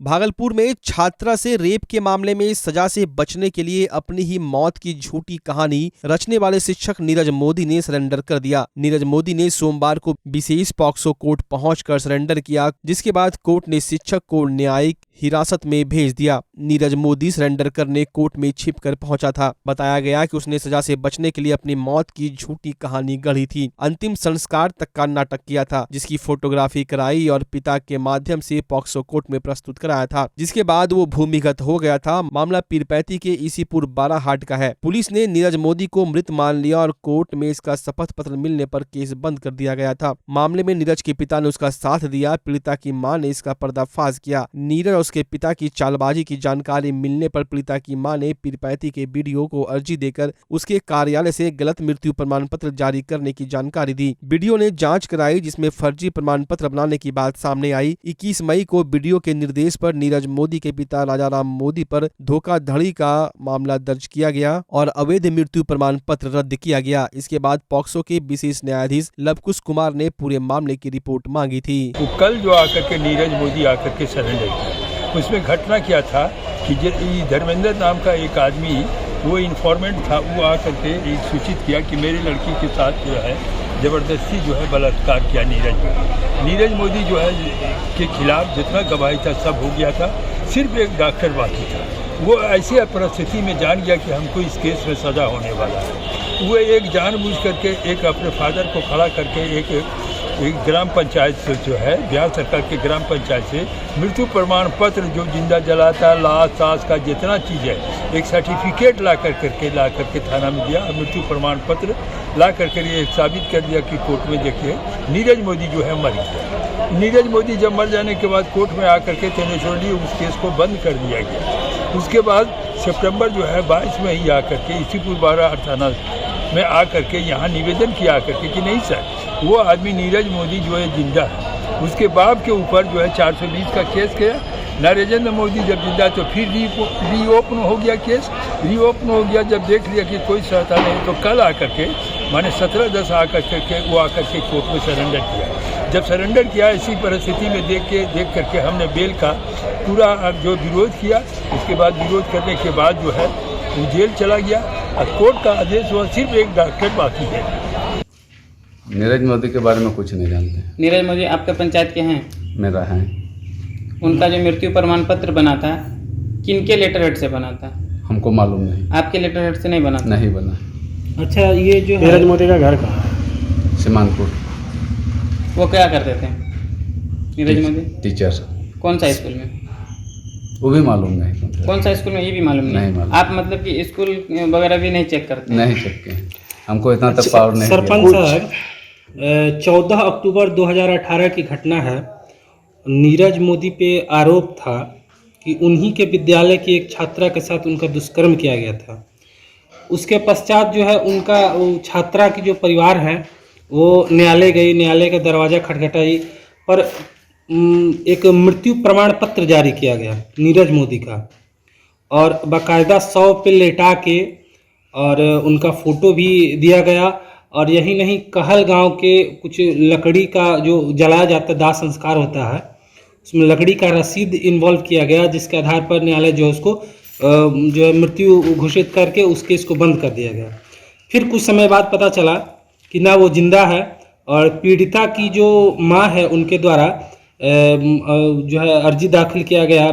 भागलपुर में छात्रा से रेप के मामले में सजा से बचने के लिए अपनी ही मौत की झूठी कहानी रचने वाले शिक्षक नीरज मोदी ने सरेंडर कर दिया। नीरज मोदी ने सोमवार को विशेष पॉक्सो कोर्ट पहुंचकर सरेंडर किया, जिसके बाद कोर्ट ने शिक्षक को न्यायिक हिरासत में भेज दिया। नीरज मोदी सरेंडर करने कोर्ट में छिपकर पहुंचा था। बताया गया कि उसने सजा से बचने के लिए अपनी मौत की झूठी कहानी गढ़ी थी। अंतिम संस्कार तक का नाटक किया था, जिसकी फोटोग्राफी कराई और पिता के माध्यम से पॉक्सो कोर्ट में प्रस्तुत कराया था, जिसके बाद वो भूमिगत हो गया था। मामला पीरपैंती के ईसीपुर बाराहाट का है। पुलिस ने नीरज मोदी को मृत मान लिया और कोर्ट में इसका शपथ पत्र मिलने पर केस बंद कर दिया गया था। मामले में नीरज के पिता ने उसका साथ दिया। पीड़िता की मां ने इसका पर्दाफाश किया। नीरज और उसके पिता की चालबाजी की जानकारी मिलने पर पीड़िता की मां ने पीरपैंती के वीडियो को अर्जी देकर उसके कार्यालय से गलत मृत्यु प्रमाण पत्र जारी करने की जानकारी दी। वीडियो ने जांच कराई, जिसमें फर्जी प्रमाण पत्र बनाने की बात सामने आई। 21 मई को वीडियो के निर्देश पर नीरज मोदी के पिता राजाराम मोदी पर धोखाधड़ी का मामला दर्ज किया गया और अवैध मृत्यु प्रमाण पत्र रद्द किया गया। इसके बाद पॉक्सो के विशेष न्यायाधीश लवकुश कुमार ने पूरे मामले की रिपोर्ट मांगी थी। कल जो आकर के नीरज मोदी आकर के सरेंडर किया, उसमें घटना क्या था कि धर्मेंद्र नाम का एक आदमी, वो इन्फॉर्मेंट था, वो आकर के सूचित किया कि मेरी लड़की के साथ जो है ज़बरदस्ती जो है बलात्कार किया नीरज मोदी जो है के खिलाफ जितना गवाही था सब हो गया था, सिर्फ एक डॉक्टर बाकी था। वो ऐसी परिस्थिति में जान गया कि हमको इस केस में सज़ा होने वाला है। वो एक जानबूझ करके एक अपने फादर को खड़ा करके एक ग्राम पंचायत से जो है बिहार सरकार के ग्राम पंचायत से मृत्यु प्रमाण पत्र जो जिंदा जलाता लाश सास का जितना चीज़ है, एक सर्टिफिकेट ला करके थाना में दिया। मृत्यु प्रमाण पत्र ला करके ये साबित कर दिया कि कोर्ट में देखिए नीरज मोदी जो है मर गया। नीरज मोदी जब मर जाने के बाद कोर्ट में आकर के नेचुरली उस केस को बंद कर दिया गया। उसके बाद सितंबर जो है 22 में ही आकर के ईसीपुर बाराहाट थाना में आकर के यहाँ निवेदन किया आकर के कि नहीं सर, वो आदमी नीरज मोदी जो है जिंदा है। उसके बाप के ऊपर जो है 420 का केस किया। नरेंद्र मोदी जब जिंदा तो फिर रीओपन हो गया केस। रीओपन हो गया, जब देख लिया कि कोई सहायता नहीं, तो कल आकर के माने 17/10 आकर के वो आकर के कोर्ट में सरेंडर किया। जब सरेंडर किया, इसी परिस्थिति में देख करके हमने बेल का पूरा जो विरोध किया। उसके बाद विरोध करने के बाद जो है वो जेल चला गया और कोर्ट का आदेश हुआ, सिर्फ एक डॉक्टर बाकी है। नीरज मोदी के बारे में कुछ नहीं जानते। नीरज मोदी आपके पंचायत के हैं? मेरा है। उनका जो मृत्यु प्रमाण पत्र बना था, किनके लेटर हेड से बना था? हमको मालूम नहीं। आपके लेटर हेड से नहीं बना था? नहीं बना। अच्छा, ये जो नीरज मोदी का घर कहाँ है? सीमानपुर। वो क्या करते थे नीरज मोदी? टीचर। कौन सा स्कूल में? वो भी मालूम नहीं। कौन सा स्कूल में, ये भी मालूम नहीं मालूम। आप मतलब कि स्कूल वगैरह भी नहीं चेक करते? नहीं चेक किए, हमको इतना तक पावर नहीं। सरपंच साहब, 14 अक्टूबर 2018 की घटना है। नीरज मोदी पे आरोप था कि उन्हीं के विद्यालय की एक छात्रा के साथ उनका दुष्कर्म किया गया था। उसके पश्चात जो है उनका छात्रा की जो परिवार है वो न्यायालय गई, न्यायालय का दरवाज़ा खटखटाई पर एक मृत्यु प्रमाण पत्र जारी किया गया नीरज मोदी का, और बाकायदा 100 पे लेटा के और उनका फ़ोटो भी दिया गया। और यही नहीं, कहल गांव के कुछ लकड़ी का जो जलाया जाता दाह संस्कार होता है, उसमें लकड़ी का रसीद इन्वॉल्व किया गया, जिसके आधार पर न्यायालय जो है उसको जो है मृत्यु घोषित करके उस केस को बंद कर दिया गया। फिर कुछ समय बाद पता चला कि ना वो जिंदा है, और पीड़िता की जो माँ है उनके द्वारा जो है अर्जी दाखिल किया गया।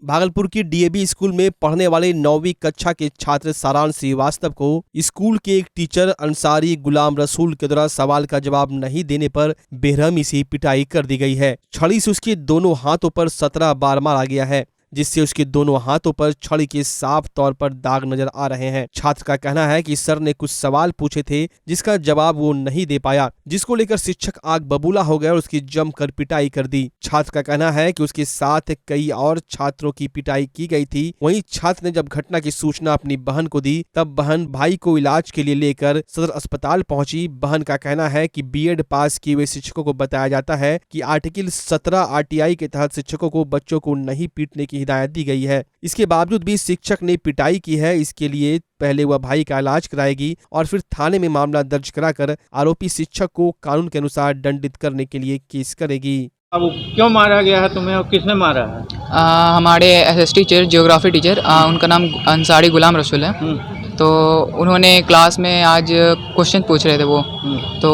भागलपुर की डीएवी स्कूल में पढ़ने वाले 9वीं कक्षा के छात्र सारांश श्रीवास्तव को स्कूल के एक टीचर अंसारी गुलाम रसूल के द्वारा सवाल का जवाब नहीं देने पर बेरहमी से पिटाई कर दी गई है। छड़ी से उसके दोनों हाथों पर 17 बार मारा गया है, जिससे उसके दोनों हाथों पर छड़ी के साफ तौर पर दाग नजर आ रहे हैं। छात्र का कहना है कि सर ने कुछ सवाल पूछे थे जिसका जवाब वो नहीं दे पाया, जिसको लेकर शिक्षक आग बबूला हो गया और उसकी जमकर पिटाई कर दी। छात्र का कहना है कि उसके साथ कई और छात्रों की पिटाई की गई थी। वहीं छात्र ने जब घटना की सूचना अपनी बहन को दी, तब बहन भाई को इलाज के लिए लेकर सदर अस्पताल पहुंची। बहन का कहना है कि बीएड पास किए हुए शिक्षकों को बताया जाता है कि आर्टिकल 17 आरटीआई के तहत शिक्षकों को बच्चों को नहीं पीटने की हिदायत दी गई है। इसके बावजूद भी शिक्षक ने पिटाई की है। इसके लिए पहले वह भाई का इलाज कराएगी और फिर थाने में मामला दर्ज कराकर आरोपी शिक्षक को कानून के अनुसार दंडित करने के लिए केस करेगी। अब क्यों मारा गया है तुम्हें और किसने मारा है? हमारे एसएस टीचर, ज्योग्राफी टीचर, उनका नाम अंसारी गुलाम रसूल है। तो उन्होंने क्लास में आज क्वेश्चन पूछ रहे थे वो, तो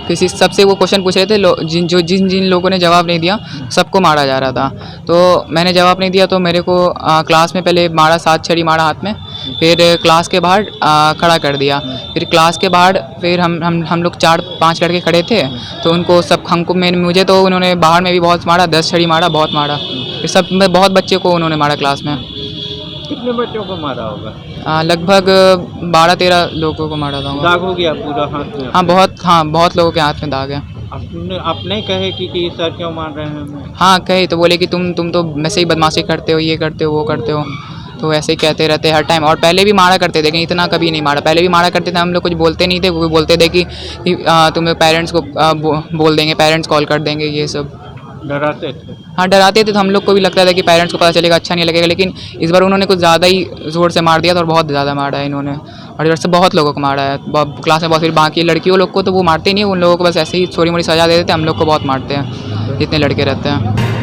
किसी सबसे वो क्वेश्चन पूछ रहे थे जिन लोगों ने जवाब नहीं दिया सबको मारा जा रहा था। तो मैंने जवाब नहीं दिया तो मेरे को क्लास में पहले मारा, 7 छड़ी मारा हाथ में, फिर क्लास के बाहर खड़ा कर दिया। फिर क्लास के बाहर फिर हम लोग 4-5 लड़के खड़े थे, तो उनको मुझे तो उन्होंने बाहर में भी बहुत मारा, 10 छड़ी मारा, बहुत मारा। फिर सब में बहुत बच्चे को उन्होंने मारा क्लास में। कितने बच्चों को मारा होगा? लगभग 12-13 लोगों को मारा था। दाग हो गया पूरा हाथ में? बहुत लोगों के हाथ में दाग है। अपने कहे कि सर क्यों मार रहे हैं हमें? हाँ, कहे तो बोले कि तुम तो वैसे ही बदमाशी करते हो, ये करते हो, वो करते हो, तो ऐसे ही कहते रहते हर टाइम। और पहले भी मारा करते थे, लेकिन इतना कभी नहीं मारा। पहले भी मारा करते थे, हम लोग कुछ बोलते नहीं थे, वो बोलते थे कि तुम्हें पेरेंट्स को बोल देंगे, पेरेंट्स कॉल कर देंगे, ये सब डराते थे। हाँ, डराते थे, तो हम लोग को भी लगता था कि पेरेंट्स को पता चलेगा अच्छा नहीं लगेगा। लेकिन इस बार उन्होंने कुछ ज़्यादा ही ज़ोर से मार दिया था और बहुत ज़्यादा मारा है इन्होंने, और इधर से बहुत लोगों को मारा है क्लास में बहुत। फिर बाकी लड़कियों लोग को तो वो मारते नहीं है, उन लोगों को बस ऐसे ही छोटी मोटी सजा दे देते हैं। हम लोग को बहुत मारते हैं जितने लड़के रहते हैं।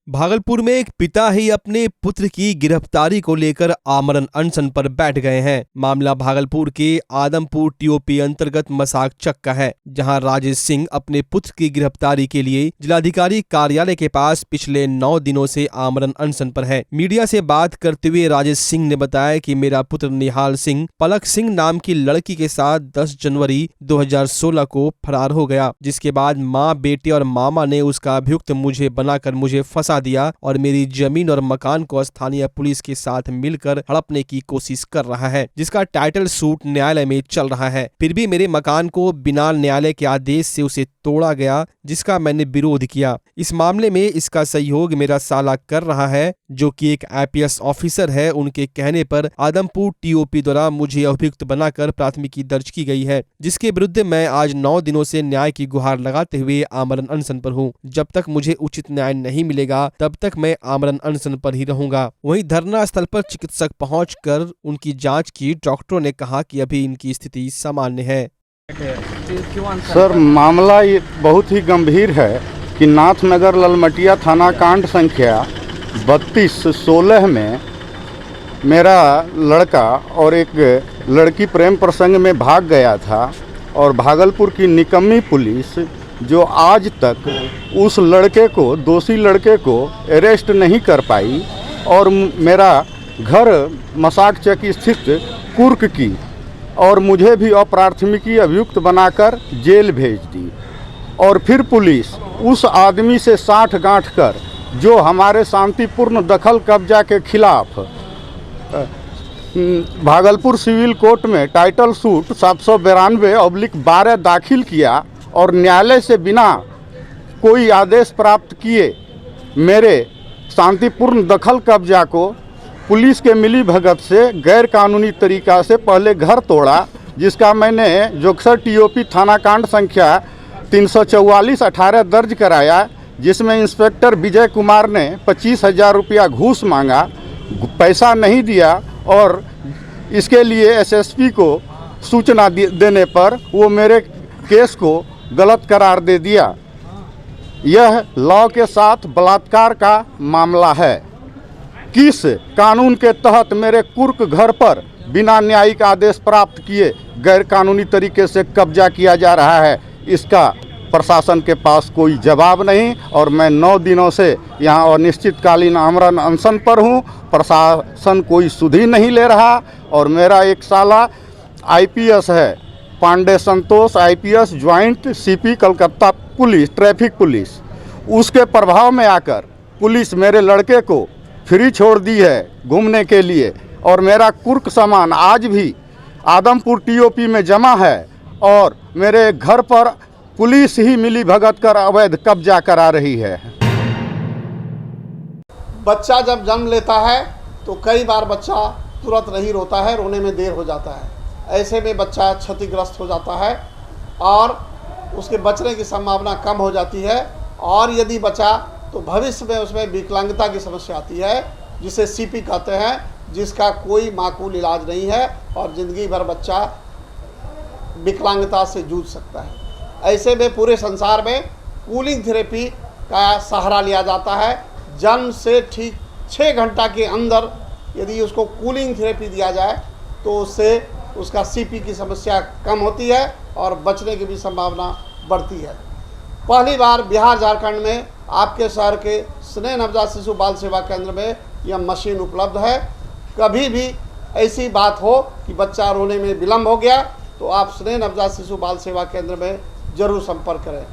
भागलपुर में एक पिता ही अपने पुत्र की गिरफ्तारी को लेकर आमरण अनशन पर बैठ गए हैं। मामला भागलपुर के आदमपुर टीओपी अंतर्गत मसाक चक का है, जहां राजेश सिंह अपने पुत्र की गिरफ्तारी के लिए जिलाधिकारी कार्यालय के पास पिछले 9 दिनों से आमरण अनशन पर है। मीडिया से बात करते हुए राजेश सिंह ने बताया कि मेरा पुत्र निहाल सिंह पलक सिंह नाम की लड़की के साथ 10 जनवरी 2016 को फरार हो गया, जिसके बाद माँ, बेटे और मामा ने उसका अभियुक्त मुझे बनाकर मुझे फंसा दिया और मेरी जमीन और मकान को स्थानीय पुलिस के साथ मिलकर हड़पने की कोशिश कर रहा है, जिसका टाइटल सूट न्यायालय में चल रहा है। फिर भी मेरे मकान को बिना न्यायालय के आदेश से उसे तोड़ा गया, जिसका मैंने विरोध किया। इस मामले में इसका सहयोग मेरा साला कर रहा है, जो कि एक IPS ऑफिसर है। उनके कहने पर आदमपुर टीओपी द्वारा मुझे अभियुक्त बनाकर प्राथमिकी दर्ज की गई है, जिसके विरुद्ध मैं आज 9 दिनों से न्याय की गुहार लगाते हुए आमरण अनशन पर हूँ। जब तक मुझे उचित न्याय नहीं मिलेगा तब तक मैं आमरण अनशन पर ही रहूंगा। वहीं धरना स्थल पर चिकित्सक पहुंचकर उनकी जांच की। डॉक्टरों ने कहा कि अभी इनकी स्थिति सामान्य है। सर, मामला ये बहुत ही गंभीर है कि नाथनगर ललमटिया थाना कांड संख्या 3216 में मेरा लड़का और एक लड़की प्रेम प्रसंग में भाग गया था, और भागलपुर की निकम्मी पुलिस जो आज तक उस लड़के को, दोषी लड़के को अरेस्ट नहीं कर पाई, और मेरा घर मसाक चक स्थित कुर्क की और मुझे भी अप्राथमिकी अभियुक्त बनाकर जेल भेज दी। और फिर पुलिस उस आदमी से साठ गांठ कर जो हमारे शांतिपूर्ण दखल कब्जा के खिलाफ भागलपुर सिविल कोर्ट में टाइटल सूट 792/12 दाखिल किया और न्यायालय से बिना कोई आदेश प्राप्त किए मेरे शांतिपूर्ण दखल कब्जा को पुलिस के मिली भगत से गैर कानूनी तरीका से पहले घर तोड़ा, जिसका मैंने जोगसर टीओपी थाना कांड संख्या 344/18 दर्ज कराया, जिसमें इंस्पेक्टर विजय कुमार ने 25,000 रुपया घूस मांगा, पैसा नहीं दिया, और इसके लिए SSP को सूचना देने पर वो मेरे केस को गलत करार दे दिया। यह लॉ के साथ बलात्कार का मामला है। किस कानून के तहत मेरे कुर्क घर पर बिना न्यायिक आदेश प्राप्त किए गैर कानूनी तरीके से कब्जा किया जा रहा है, इसका प्रशासन के पास कोई जवाब नहीं, और मैं 9 दिनों से यहाँ अनिश्चितकालीन आमरण अनशन पर हूँ। प्रशासन कोई सुधि नहीं ले रहा, और मेरा एक साला IPS है, पांडे संतोष, IPS joint CP Calcutta police, traffic police, उसके प्रभाव में आकर पुलिस मेरे लड़के को फ्री छोड़ दी है घूमने के लिए, और मेरा कुर्क सामान आज भी आदमपुर TOP में जमा है, और मेरे घर पर पुलिस ही मिली भगत कर अवैध कब्जा करा रही है। बच्चा जब जन्म लेता है तो कई बार बच्चा तुरंत नहीं रोता है, रोने में देर हो जाता है। ऐसे में बच्चा क्षतिग्रस्त हो जाता है और उसके बचने की संभावना कम हो जाती है, और यदि बचा तो भविष्य में उसमें विकलांगता की समस्या आती है, जिसे CP कहते हैं, जिसका कोई माकूल इलाज नहीं है, और ज़िंदगी भर बच्चा विकलांगता से जूझ सकता है। ऐसे में पूरे संसार में कूलिंग थेरेपी का सहारा लिया जाता है। जन्म से ठीक 6 घंटा के अंदर यदि उसको कूलिंग थेरेपी दिया जाए तो उससे उसका सीपी की समस्या कम होती है और बचने की भी संभावना बढ़ती है। पहली बार बिहार झारखंड में आपके शहर के स्नेह नवजात शिशु बाल सेवा केंद्र में यह मशीन उपलब्ध है। कभी भी ऐसी बात हो कि बच्चा रोने में विलम्ब हो गया तो आप स्नेह नवजात शिशु बाल सेवा केंद्र में जरूर संपर्क करें।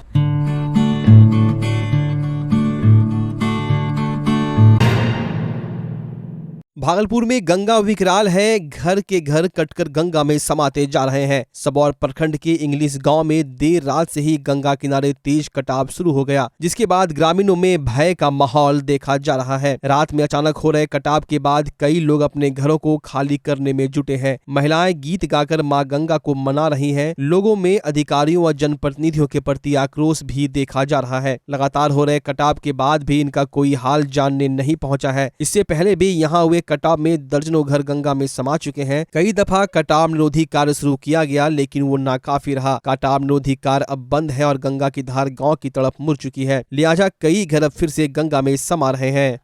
भागलपुर में गंगा विकराल है, घर के घर कटकर गंगा में समाते जा रहे हैं। सबौर प्रखंड के इंग्लिश गांव में देर रात से ही गंगा किनारे तेज कटाव शुरू हो गया, जिसके बाद ग्रामीणों में भय का माहौल देखा जा रहा है। रात में अचानक हो रहे कटाव के बाद कई लोग अपने घरों को खाली करने में जुटे हैं। महिलाएं गीत गाकर मां गंगा को मना रही हैं। लोगों में अधिकारियों व जनप्रतिनिधियों के प्रति आक्रोश भी देखा जा रहा है। लगातार हो रहे कटाव के बाद भी इनका कोई हाल जानने नहीं पहुंचा है। इससे पहले भी यहाँ हुए कटाव में दर्जनों घर गंगा में समा चुके हैं। कई दफा कटाव निरोधी कार्य शुरू किया गया लेकिन वो नाकाफी रहा। कटाव निरोधी कार्य अब बंद है और गंगा की धार गांव की तरफ मुड़ चुकी है। लिहाजा कई घर अब फिर से गंगा में समा रहे हैं।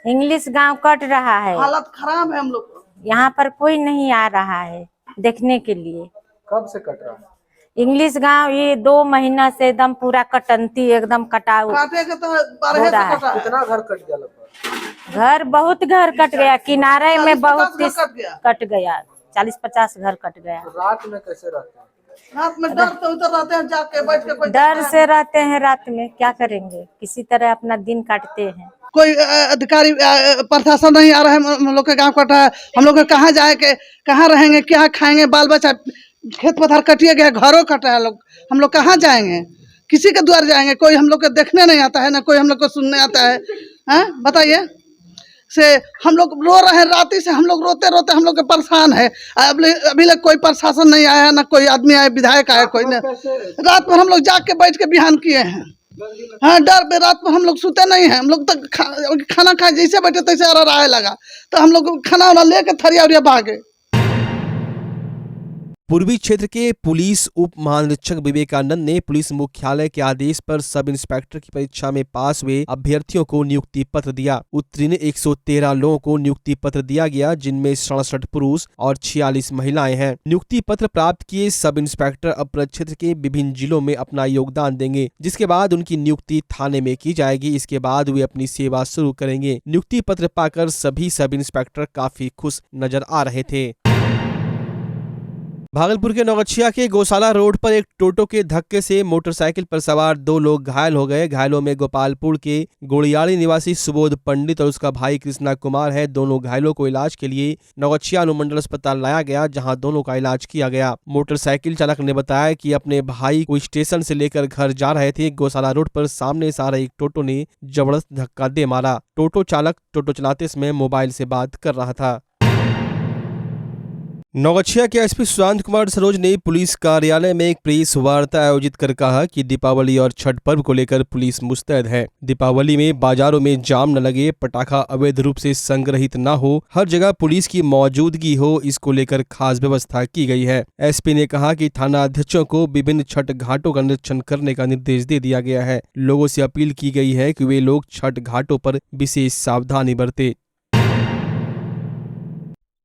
इंग्लिश गांव कट रहा है, हालत खराब है हम लोग। यहाँ पर कोई नहीं आ रहा है देखने के लिए। कब से कट रहा है? इंग्लिश गांव ये 2 महीना से एकदम पूरा कटंती एकदम कटाव काटे के तो हो रहा है। कितना घर कट गया लगभग? घर बहुत घर कट गया, किनारे में बहुत 40-50 घर कट गया। कट गया, 40-50 घर कट गया। रात में कैसे रहते हैं? रात में डर तो उधर रहते हैं, जाके बैठ के कोई डर से रहते हैं। रात में क्या करेंगे, किसी तरह अपना दिन काटते हैं। कोई अधिकारी प्रशासन नहीं आ रहा है। हम लोग के गांव कटा है, हम लोग कहाँ जाए के, कहाँ रहेंगे, क्या खाएंगे, बाल बच्चा खेत पथार कटिए गया, घरों कटा है। हम लोग कहाँ जाएंगे, किसी के द्वार जाएंगे? कोई हम लोग को देखने नहीं आता है, ना कोई हम लोग को सुनने आता है। हैं बताइए से हम लोग रो रहे हैं। राती से हम लोग रोते रोते हम लोग के परेशान है। अभी तक कोई प्रशासन नहीं आया, ना कोई आदमी आया, विधायक आया कोई नहीं। रात में हम लोग जाग के बैठ के बिहान किए हैं। हाँ, डर पे रात में हम लोग सोते नहीं हैं। हम लोग तो खाना खाए जैसे बैठे तैसे आए लगा तो हम लोग खाना वाना लेके थरिया उरिया भागे। पूर्वी क्षेत्र के पुलिस उप महानिरीक्षक विवेकानंद ने पुलिस मुख्यालय के आदेश पर सब इंस्पेक्टर की परीक्षा में पास हुए अभ्यर्थियों को नियुक्ति पत्र दिया। उत्तीर्ण 113 लोगों को नियुक्ति पत्र दिया गया, जिनमें 67 पुरुष और 46 महिलाएं हैं। नियुक्ति पत्र प्राप्त किए सब इंस्पेक्टर अब प्रक्षेत्र के विभिन्न जिलों में अपना योगदान देंगे, जिसके बाद उनकी नियुक्ति थाने में की जाएगी। इसके बाद वे अपनी सेवा शुरू करेंगे। नियुक्ति पत्र पाकर सभी सब इंस्पेक्टर काफी खुश नजर आ रहे थे। भागलपुर के नौगछिया के गौशाला रोड पर एक टोटो के धक्के से मोटरसाइकिल पर सवार 2 लोग घायल हो गए। घायलों में गोपालपुर के गोड़ियाड़ी निवासी सुबोध पंडित और उसका भाई कृष्णा कुमार है। दोनों घायलों को इलाज के लिए नौगछिया अनुमंडल अस्पताल लाया गया, जहां दोनों का इलाज किया गया। मोटरसाइकिल चालक ने बताया कि अपने भाई को स्टेशन से लेकर घर जा रहे थे। गौशाला रोड पर सामने से आ रहे एक टोटो ने जबरदस्त धक्का दे मारा। टोटो चालक टोटो चलाते समय मोबाइल से बात कर रहा था। नौगछिया के एसपी सुशांत कुमार सरोज ने पुलिस कार्यालय में एक प्रेस वार्ता आयोजित कर कहा कि दीपावली और छठ पर्व को लेकर पुलिस मुस्तैद है। दीपावली में बाजारों में जाम न लगे, पटाखा अवैध रूप से संग्रहित न हो, हर जगह पुलिस की मौजूदगी हो, इसको लेकर खास व्यवस्था की गई है। एसपी ने कहा कि थाना अध्यक्षों को विभिन्न छठ घाटों का निरीक्षण करने का निर्देश दे दिया गया है। लोगों से अपील की गई है कि वे लोग छठ घाटों पर विशेष सावधानी बरते।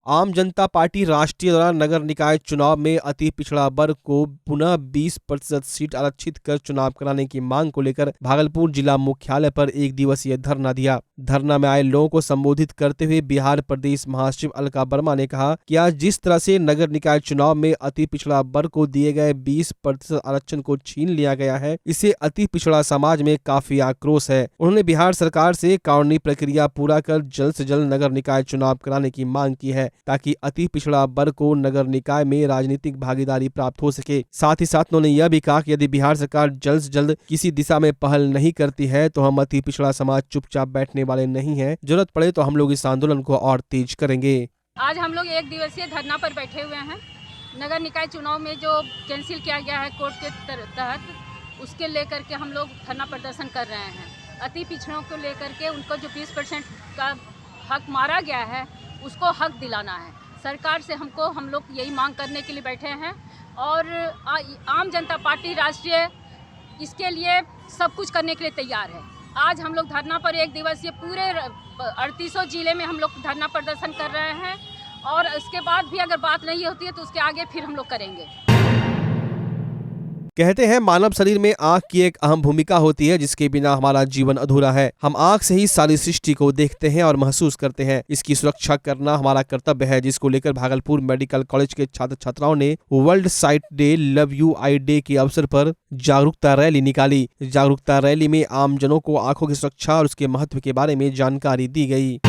आम जनता पार्टी राष्ट्रीय द्वारा नगर निकाय चुनाव में अति पिछड़ा वर्ग को पुनः 20% सीट आरक्षित कर चुनाव कराने की मांग को लेकर भागलपुर जिला मुख्यालय पर एक दिवसीय धरना दिया। धरना में आए लोगों को संबोधित करते हुए बिहार प्रदेश महासचिव अलका वर्मा ने कहा कि आज जिस तरह से नगर निकाय चुनाव में अति पिछड़ा वर्ग को दिए गए 20% आरक्षण को छीन लिया गया है, इससे अति पिछड़ा समाज में काफी आक्रोश है। उन्होंने बिहार सरकार से कानूनी प्रक्रिया पूरा कर जल्द से जल्द नगर निकाय चुनाव कराने की मांग की है, ताकि अति पिछड़ा वर्ग को नगर निकाय में राजनीतिक भागीदारी प्राप्त हो सके। साथ ही साथ उन्होंने यह भी कहा कि यदि बिहार सरकार जल्द से जल्द किसी दिशा में पहल नहीं करती है तो हम अति पिछड़ा समाज चुपचाप बैठने वाले नहीं हैं। जरूरत पड़े तो हम लोग इस आंदोलन को और तेज करेंगे। आज हम लोग एक दिवसीय धरना पर बैठे हुए हैं। नगर निकाय चुनाव में जो कैंसिल किया गया है कोर्ट के तहत, उसके लेकर के हम लोग धरना प्रदर्शन कर रहे हैं। अति पिछड़ों को लेकर के उनको जो 20% का हक मारा गया है उसको हक दिलाना है। सरकार से हम लोग यही मांग करने के लिए बैठे हैं और आम जनता पार्टी राष्ट्रीय इसके लिए सब कुछ करने के लिए तैयार है। आज हम लोग धरना पर एक दिवसीय पूरे 38 जिले में हम लोग धरना प्रदर्शन कर रहे हैं और उसके बाद भी अगर बात नहीं होती है तो उसके आगे फिर हम लोग करेंगे। कहते हैं मानव शरीर में आँख की एक अहम भूमिका होती है, जिसके बिना हमारा जीवन अधूरा है। हम आँख से ही सारी सृष्टि को देखते हैं और महसूस करते हैं। इसकी सुरक्षा करना हमारा कर्तव्य है, जिसको लेकर भागलपुर मेडिकल कॉलेज के छात्र छात्राओं ने world site day love you I day के अवसर पर जागरूकता रैली निकाली। जागरूकता रैली में आमजनों को आंखों की सुरक्षा और उसके महत्व के बारे में जानकारी दी गई।